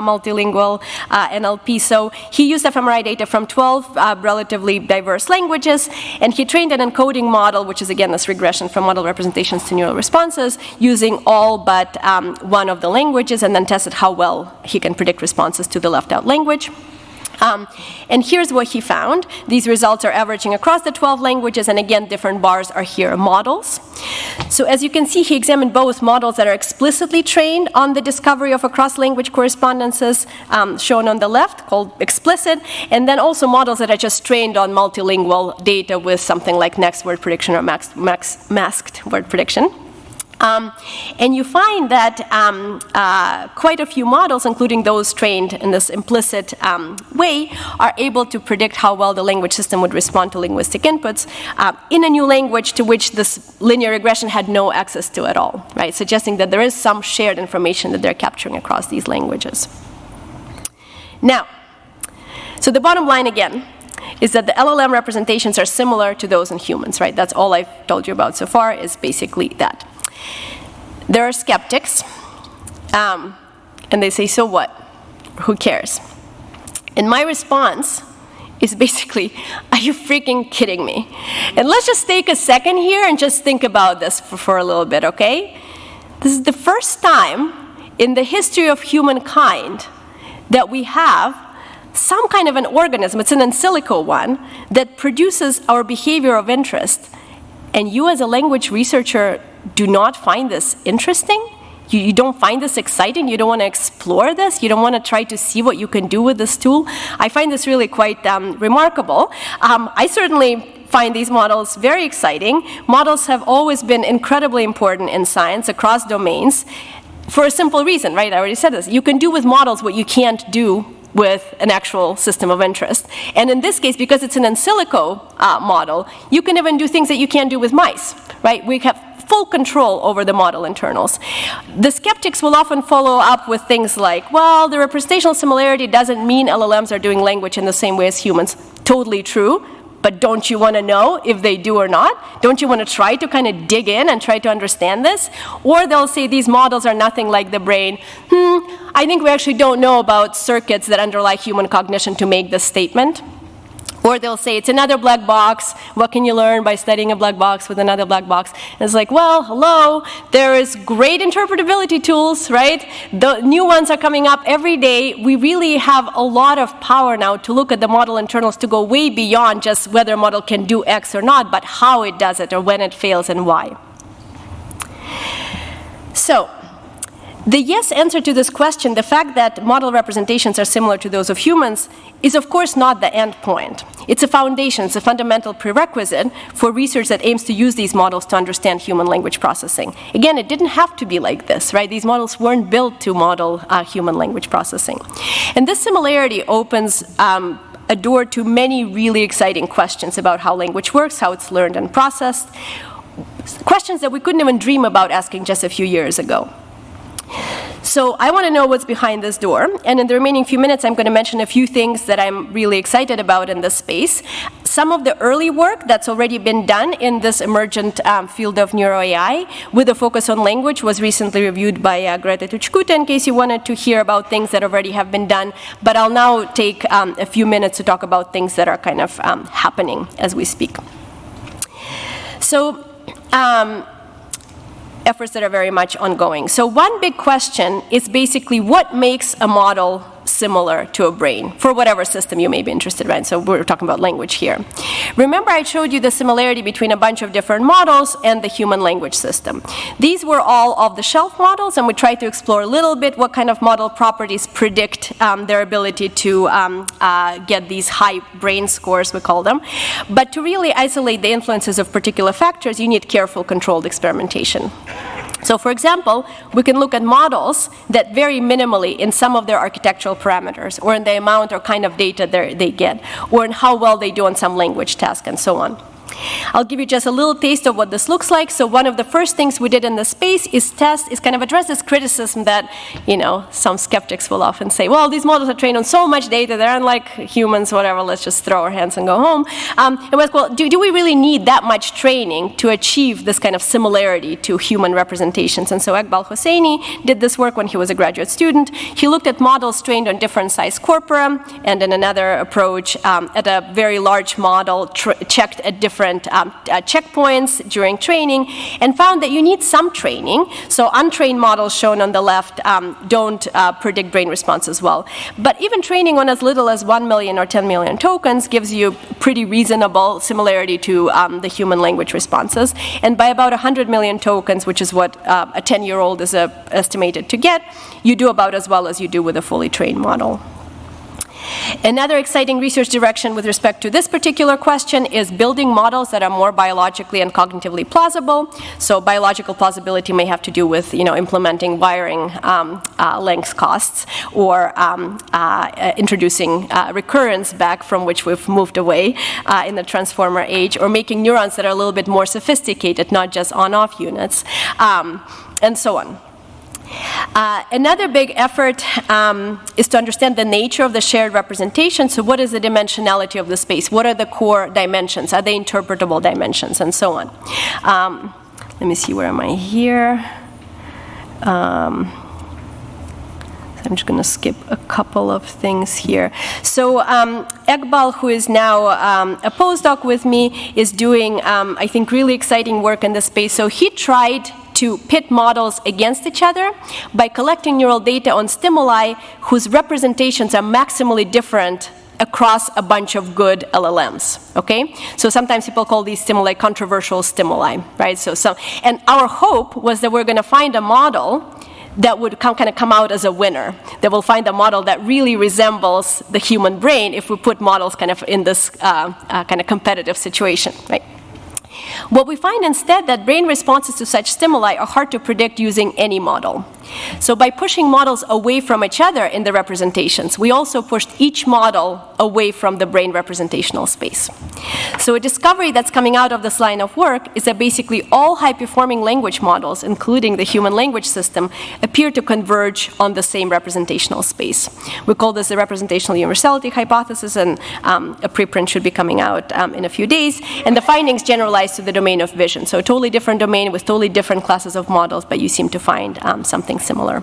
multilingual NLP. So he used fMRI data from 12 relatively diverse languages, and he trained an encoding model, which is again this regression from model representations to neural responses, using all but one of the languages, and then tested how well he can predict responses to the left-out language. And here's what he found. These results are averaging across the 12 languages, and again, different bars are here models. So as you can see, he examined both models that are explicitly trained on the discovery of cross-language correspondences, shown on the left, called explicit, and then also models that are just trained on multilingual data with something like next word prediction or masked word prediction. And you find that quite a few models, including those trained in this implicit way, are able to predict how well the language system would respond to linguistic inputs in a new language to which this linear regression had no access to at all, right? Suggesting that there is some shared information that they're capturing across these languages. Now, so the bottom line again is that the LLM representations are similar to those in humans, right? That's all I've told you about so far, is basically that. There are skeptics, and they say, so what? Who cares? And my response is basically, are you freaking kidding me? And let's just take a second here and just think about this for a little bit, okay? This is the first time in the history of humankind that we have some kind of an organism, it's an in silico one, that produces our behavior of interest. And you as a language researcher do not find this interesting? You don't find this exciting? You don't want to explore this? You don't want to try to see what you can do with this tool? I find this really quite remarkable. I certainly find these models very exciting. Models have always been incredibly important in science across domains for a simple reason, right? I already said this. You can do with models what you can't do with an actual system of interest. And in this case, because it's an in silico model, you can even do things that you can't do with mice, right? We have full control over the model internals. The skeptics will often follow up with things like, well, the representational similarity doesn't mean LLMs are doing language in the same way as humans. Totally true, but don't you want to know if they do or not? Don't you want to try to kind of dig in and try to understand this? Or they'll say these models are nothing like the brain. I think we actually don't know about circuits that underlie human cognition to make this statement. Or they'll say, it's another black box. What can you learn by studying a black box with another black box? And it's like, well, hello, there is great interpretability tools, right? The new ones are coming up every day. We really have a lot of power now to look at the model internals to go way beyond just whether a model can do X or not, but how it does it or when it fails and why. So, the yes answer to this question, the fact that model representations are similar to those of humans, is of course not the end point. It's a foundation, it's a fundamental prerequisite for research that aims to use these models to understand human language processing. Again, it didn't have to be like this, right? These models weren't built to model human language processing. And this similarity opens a door to many really exciting questions about how language works, how it's learned and processed, questions that we couldn't even dream about asking just a few years ago. So I want to know what's behind this door, and in the remaining few minutes I'm going to mention a few things that I'm really excited about in this space. Some of the early work that's already been done in this emergent field of neuro-AI with a focus on language was recently reviewed by Greta Tuchkute, in case you wanted to hear about things that already have been done, but I'll now take a few minutes to talk about things that are kind of happening as we speak. So, efforts that are very much ongoing. So one big question is basically what makes a model similar to a brain for whatever system you may be interested in. So we're talking about language here. Remember I showed you the similarity between a bunch of different models and the human language system. These were all off-the-shelf models, and we tried to explore a little bit what kind of model properties predict their ability to get these high brain scores, we call them. But to really isolate the influences of particular factors, you need careful controlled experimentation. So for example, we can look at models that vary minimally in some of their architectural parameters, or in the amount or kind of data they get, or in how well they do on some language task, and so on. I'll give you just a little taste of what this looks like. So one of the first things we did in this space is kind of address this criticism that, some skeptics will often say, well, these models are trained on so much data, they're unlike humans, whatever, let's just throw our hands and go home. And we're like, well, do we really need that much training to achieve this kind of similarity to human representations? And so Iqbal Hosseini did this work when he was a graduate student. He looked at models trained on different size corpora, and in another approach, at a very large model, checked at different different checkpoints during training, and found that you need some training. So untrained models shown on the left don't predict brain response as well. But even training on as little as 1 million or 10 million tokens gives you pretty reasonable similarity to the human language responses. And by about 100 million tokens, which is what a 10-year-old is estimated to get, you do about as well as you do with a fully trained model. Another exciting research direction with respect to this particular question is building models that are more biologically and cognitively plausible. So biological plausibility may have to do with implementing wiring length costs, or introducing recurrence back from which we've moved away in the transformer age, or making neurons that are a little bit more sophisticated, not just on-off units, and so on. Another big effort is to understand the nature of the shared representation. So what is the dimensionality of the space? What are the core dimensions? Are they interpretable dimensions? And so on. Let me see, where am I here? I'm just going to skip a couple of things here. So Egbal, who is now a postdoc with me, is doing, I think, really exciting work in this space. So he tried to pit models against each other by collecting neural data on stimuli whose representations are maximally different across a bunch of good LLMs, okay? So sometimes people call these stimuli controversial stimuli, right? And our hope was that we're going to find a model that would kind of come out as a winner, that will find a model that really resembles the human brain if we put models kind of in this kind of competitive situation, right? What we find instead that brain responses to such stimuli are hard to predict using any model. So by pushing models away from each other in the representations, we also pushed each model away from the brain representational space. So a discovery that's coming out of this line of work is that basically all high-performing language models, including the human language system, appear to converge on the same representational space. We call this the representational universality hypothesis, and a preprint should be coming out in a few days. And the findings generalize to the domain of vision. So a totally different domain with totally different classes of models, but you seem to find something similar.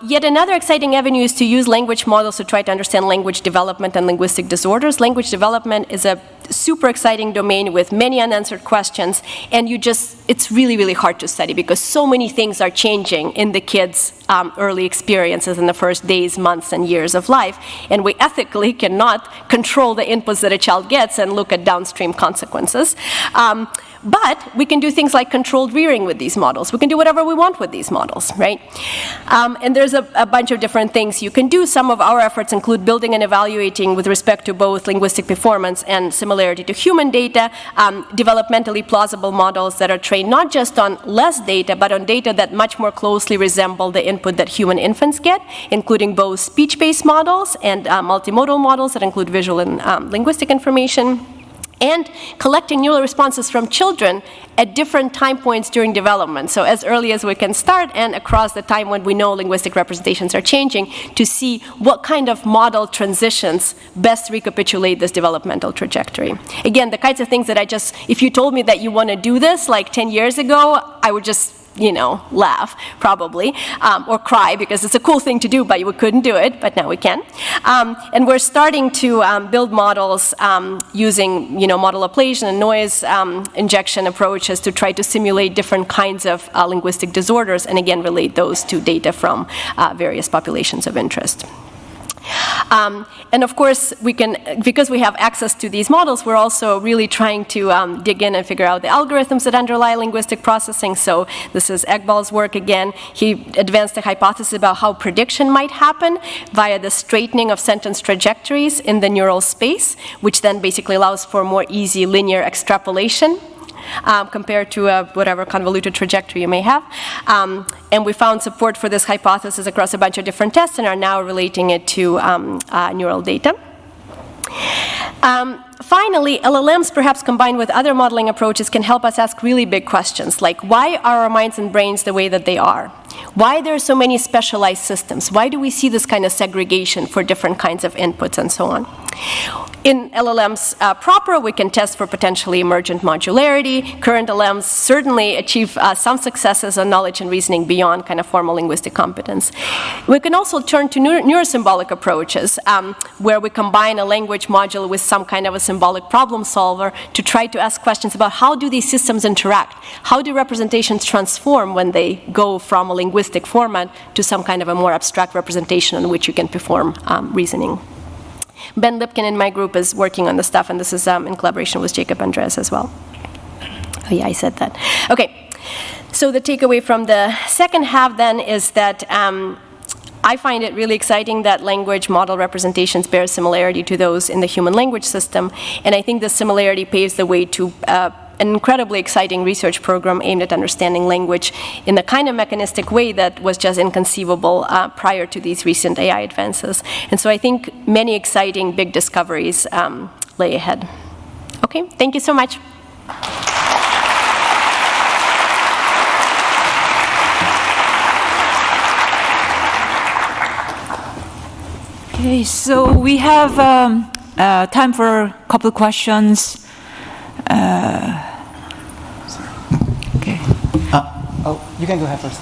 Yet another exciting avenue is to use language models to try to understand language development and linguistic disorders. Language development is a super exciting domain with many unanswered questions, and it's really, really hard to study because so many things are changing in the kids' early experiences in the first days, months, and years of life, and we ethically cannot control the inputs that a child gets and look at downstream consequences. But we can do things like controlled rearing with these models. We can do whatever we want with these models, right? And there's a bunch of different things you can do. Some of our efforts include building and evaluating with respect to both linguistic performance and similarity to human data, developmentally plausible models that are trained not just on less data, but on data that much more closely resemble the input that human infants get, including both speech-based models and multimodal models that include visual and linguistic information, and collecting neural responses from children at different time points during development. So as early as we can start and across the time when we know linguistic representations are changing, to see what kind of model transitions best recapitulate this developmental trajectory. Again, the kinds of things that if you told me that you want to do this like 10 years ago, I would just laugh, probably, or cry, because it's a cool thing to do, but we couldn't do it, but now we can. And we're starting to build models using, model ablation and noise injection approaches to try to simulate different kinds of linguistic disorders, and again, relate those to data from various populations of interest. And of course, because we have access to these models, we're also really trying to dig in and figure out the algorithms that underlie linguistic processing. So this is Egbal's work again. He advanced a hypothesis about how prediction might happen via the straightening of sentence trajectories in the neural space, which then basically allows for more easy linear extrapolation compared to whatever convoluted trajectory you may have. And we found support for this hypothesis across a bunch of different tests and are now relating it to neural data. Finally, LLMs, perhaps combined with other modeling approaches, can help us ask really big questions, like why are our minds and brains the way that they are? Why there are so many specialized systems? Why do we see this kind of segregation for different kinds of inputs and so on? In LLMs proper, we can test for potentially emergent modularity. Current LLMs certainly achieve some successes on knowledge and reasoning beyond kind of formal linguistic competence. We can also turn to neurosymbolic approaches, where we combine a language module with some kind of a symbolic problem solver to try to ask questions about how do these systems interact? How do representations transform when they go from a linguistic format to some kind of a more abstract representation on which you can perform reasoning? Ben Lipkin in my group is working on this stuff, and this is in collaboration with Jacob Andres as well. Oh yeah, I said that. Okay, so the takeaway from the second half then is that I find it really exciting that language model representations bear similarity to those in the human language system, and I think the similarity paves the way to an incredibly exciting research program aimed at understanding language in the kind of mechanistic way that was just inconceivable prior to these recent AI advances. And so I think many exciting big discoveries lay ahead. Okay, thank you so much. Okay, so we have time for a couple of questions. Okay. You can go ahead first.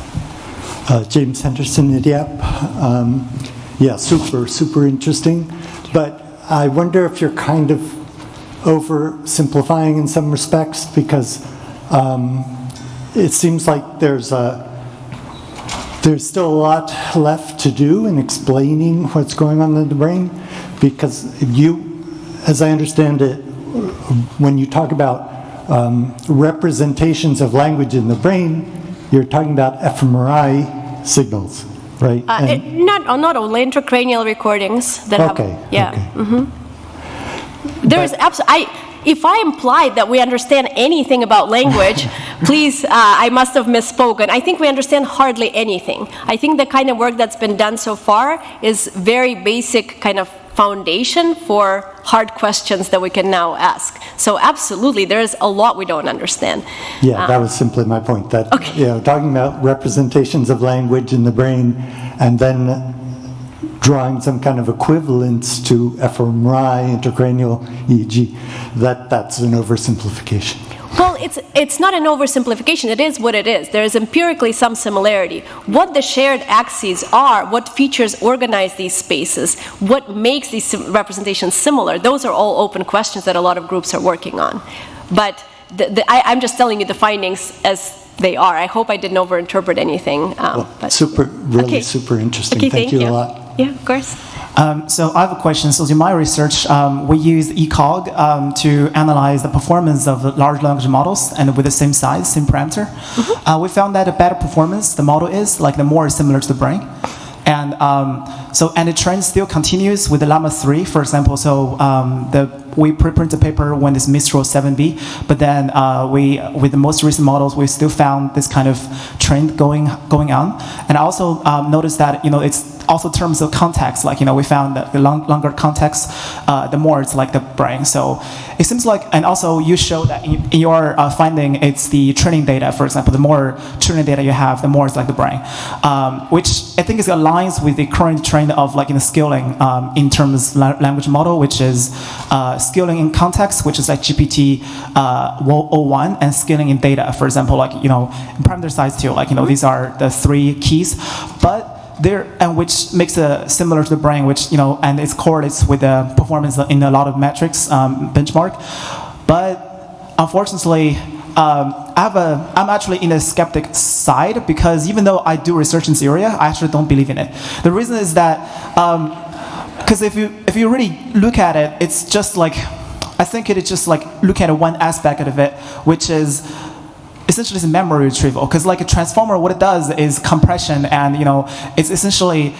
James Henderson, IDIAP. Yeah, super interesting. But I wonder if you're kind of oversimplifying in some respects, because it seems like there's still a lot left to do in explaining what's going on in the brain, because you, as I understand it, when you talk about representations of language in the brain, you're talking about fMRI signals, right? Not only intracranial recordings that have, yeah. Okay. Mm-hmm. There's if I implied that we understand anything about language, please, I must have misspoken. I think we understand hardly anything. I think the kind of work that's been done so far is very basic kind of foundation for hard questions that we can now ask. So absolutely, there is a lot we don't understand. Yeah, that was simply my point. That talking about representations of language in the brain, and then drawing some kind of equivalence to fMRI, intracranial EEG, that's an oversimplification. Well, it's not an oversimplification. It is what it is. There is empirically some similarity. What the shared axes are, what features organize these spaces, what makes these representations similar, those are all open questions that a lot of groups are working on. But I'm just telling you the findings as they are. I hope I didn't overinterpret anything. Really super interesting. Okay, thank you a lot. Yeah, of course. So I have a question. So in my research, we use ECOG to analyze the performance of large language models, and with the same size, same parameter. Mm-hmm. We found that the better performance the model is, like the more similar to the brain. And and the trend still continues with the Llama 3, for example. So we preprint the paper when it's Mistral 7B, but then with the most recent models, we still found this kind of trend going on. And I also noticed that it's also terms of context, like we found that the longer context, the more it's like the brain. So it seems like, and also you show that in your finding, it's the training data, for example. The more training data you have, the more it's like the brain, which I think is aligns with the current trend of scaling in terms of language model, which is scaling in context, which is like GPT-01, and scaling in data, for example, parameter size too, these are the three keys, but which makes it similar to the brain, which and it correlates with the performance in a lot of metrics benchmark. But unfortunately, I'm actually in the skeptic side, because even though I do research in this area, I actually don't believe in it. The reason is that because if you really look at it, it's just I think it is just look at one aspect of it, which is essentially it's memory retrieval. Because a transformer, what it does is compression, and it's essentially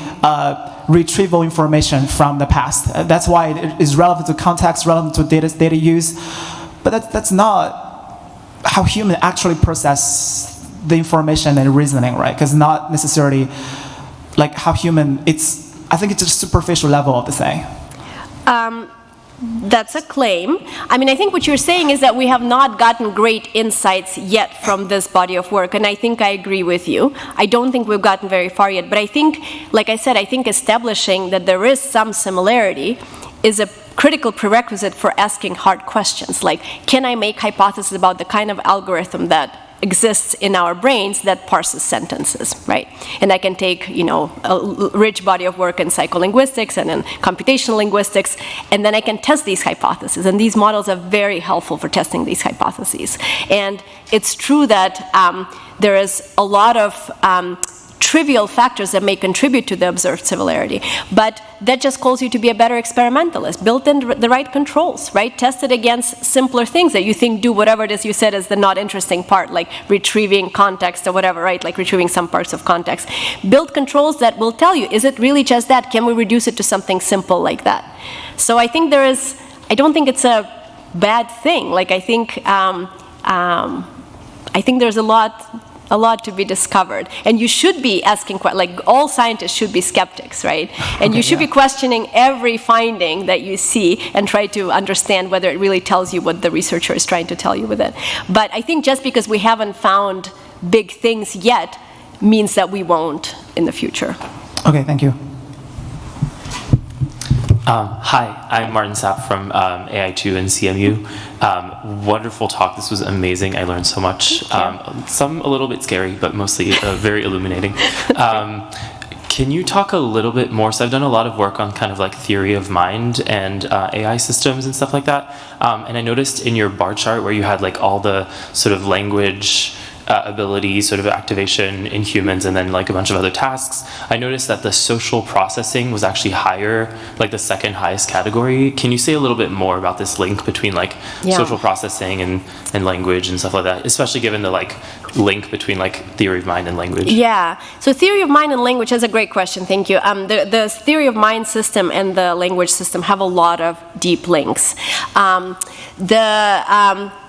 retrieval information from the past. That's why it is relevant to context, relevant to data use. But that's not how human actually process the information and reasoning, right? Because not necessarily how human. I think it's just superficial level of the thing. That's a claim. I mean, I think what you're saying is that we have not gotten great insights yet from this body of work, and I think I agree with you. I don't think we've gotten very far yet, but I think, like I said, I think establishing that there is some similarity is a critical prerequisite for asking hard questions, like, can I make hypotheses about the kind of algorithm that exists in our brains that parses sentences, right? And I can take, a rich body of work in psycholinguistics and in computational linguistics, and then I can test these hypotheses. And these models are very helpful for testing these hypotheses. And it's true that there is a lot of trivial factors that may contribute to the observed similarity, but that just calls you to be a better experimentalist. Build in the right controls, right? Test it against simpler things that you think do whatever it is you said is the not interesting part, like retrieving context or whatever, right? Like retrieving some parts of context. Build controls that will tell you, is it really just that? Can we reduce it to something simple like that? So I think I don't think it's a bad thing. Like I think there's a lot to be discovered. And you should be asking, like all scientists should be skeptics, right? And you should be questioning every finding that you see and try to understand whether it really tells you what the researcher is trying to tell you with it. But I think just because we haven't found big things yet means that we won't in the future. Okay, thank you. Hi, I'm Martin Sapp from AI2 and CMU. Wonderful talk. This was amazing. I learned so much. Some a little bit scary, but mostly very illuminating. Can you talk a little bit more? So I've done a lot of work on kind of like theory of mind and AI systems and stuff like that. And I noticed in your bar chart where you had like all the sort of language ability sort of activation in humans and then like a bunch of other tasks, I noticed that the social processing was actually higher, like the second highest category. Can you say a little bit more about this link between like social processing and language and stuff like that, especially given the like link between like theory of mind and language? Yeah, so theory of mind and language is a great question, thank you. The theory of mind system and the language system have a lot of deep links.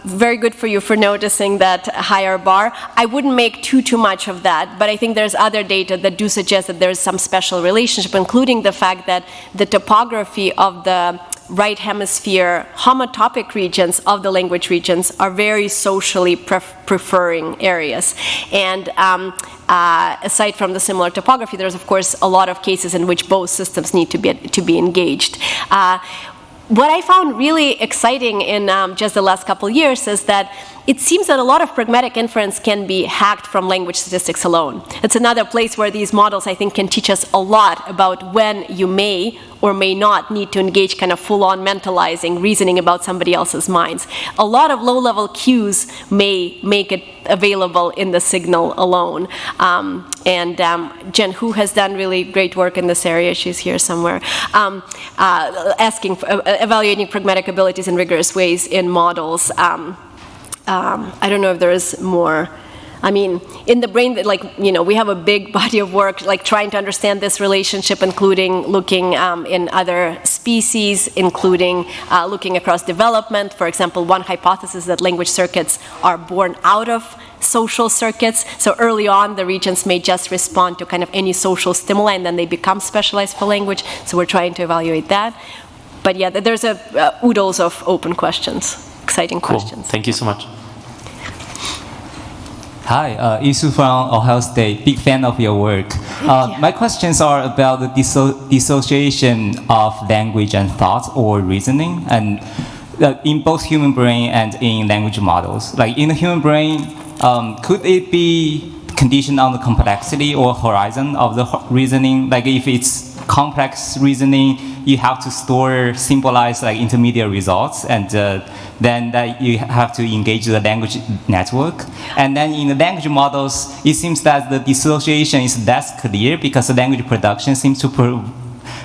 Very good for you for noticing that higher bar. I wouldn't make too much of that, but I think there's other data that do suggest that there's some special relationship, including the fact that the topography of the right hemisphere homotopic regions of the language regions are very socially preferring areas. And aside from the similar topography, there's of course a lot of cases in which both systems need to be engaged. What I found really exciting in just the last couple of years is that it seems that a lot of pragmatic inference can be hacked from language statistics alone. It's another place where these models, I think, can teach us a lot about when you may or may not need to engage kind of full-on mentalizing, reasoning about somebody else's minds. A lot of low-level cues may make it available in the signal alone. Jen Hu has done really great work in this area. She's here somewhere. Evaluating pragmatic abilities in rigorous ways in models. I don't know if there is more. I mean, in the brain, we have a big body of work, like trying to understand this relationship, including looking in other species, including looking across development. For example, one hypothesis is that language circuits are born out of social circuits. So early on, the regions may just respond to kind of any social stimuli, and then they become specialized for language. So we're trying to evaluate that. But yeah, there's oodles of open questions, exciting questions. Thank you so much. Hi, Isu from Ohio State. Big fan of your work. My questions are about the dissociation of language and thought or reasoning, and in both human brain and in language models. Like in the human brain, could it be conditioned on the complexity or horizon of the reasoning? Like if it's complex reasoning, you have to store symbolize like intermediate results, and then that you have to engage the language network. And then in the language models, it seems that the dissociation is less clear because the language production seems to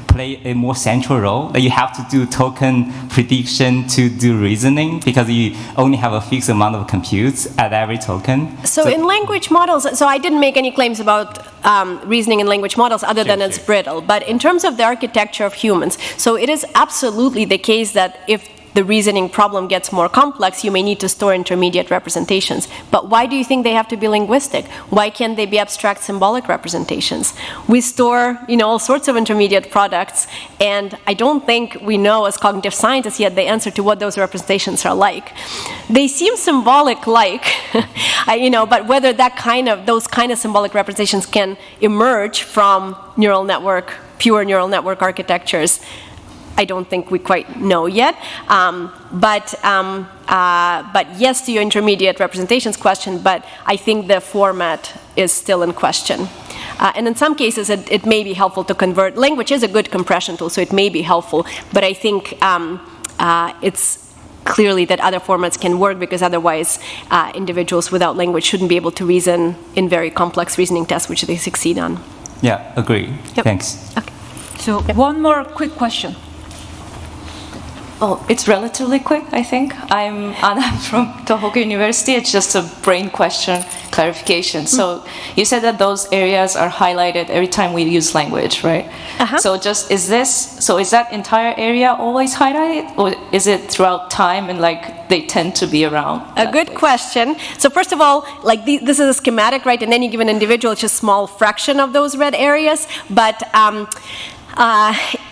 play a more central role. That you have to do token prediction to do reasoning because you only have a fixed amount of computes at every token. So in language models, so I didn't make any claims about reasoning in language models other than it's brittle. But in terms of the architecture of humans, so it is absolutely the case that if the reasoning problem gets more complex, you may need to store intermediate representations. But why do you think they have to be linguistic? Why can't they be abstract symbolic representations? We store, all sorts of intermediate products, and I don't think we know as cognitive scientists yet the answer to what those representations are like. They seem symbolic-like, but whether those kind of symbolic representations can emerge from pure neural network architectures, I don't think we quite know yet, but But yes to your intermediate representations question, but I think the format is still in question. And in some cases, it may be helpful to convert. Language is a good compression tool, so it may be helpful, but I think it's clearly that other formats can work, because otherwise individuals without language shouldn't be able to reason in very complex reasoning tests, which they succeed on. Yeah, agree. Yep. Thanks. Okay. So one more quick question. Oh, it's relatively quick, I think. I'm Anna from Tohoku University. It's just a brain question clarification. So you said that those areas are highlighted every time we use language, right? Uh-huh. So is that entire area always highlighted, or is it throughout time and like they tend to be around? A good question. So first of all, like this is a schematic, right? And then you give an individual just a small fraction of those red areas, but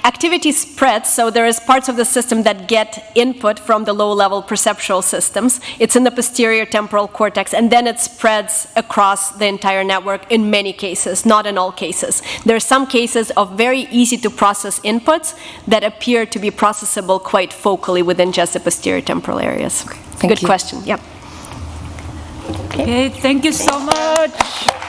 activity spreads, so there is parts of the system that get input from the low-level perceptual systems. It's in the posterior temporal cortex, and then it spreads across the entire network in many cases, not in all cases. There are some cases of very easy-to-process inputs that appear to be processable quite focally within just the posterior temporal areas. Thank Good you. question. Yep. Okay, thank you so much.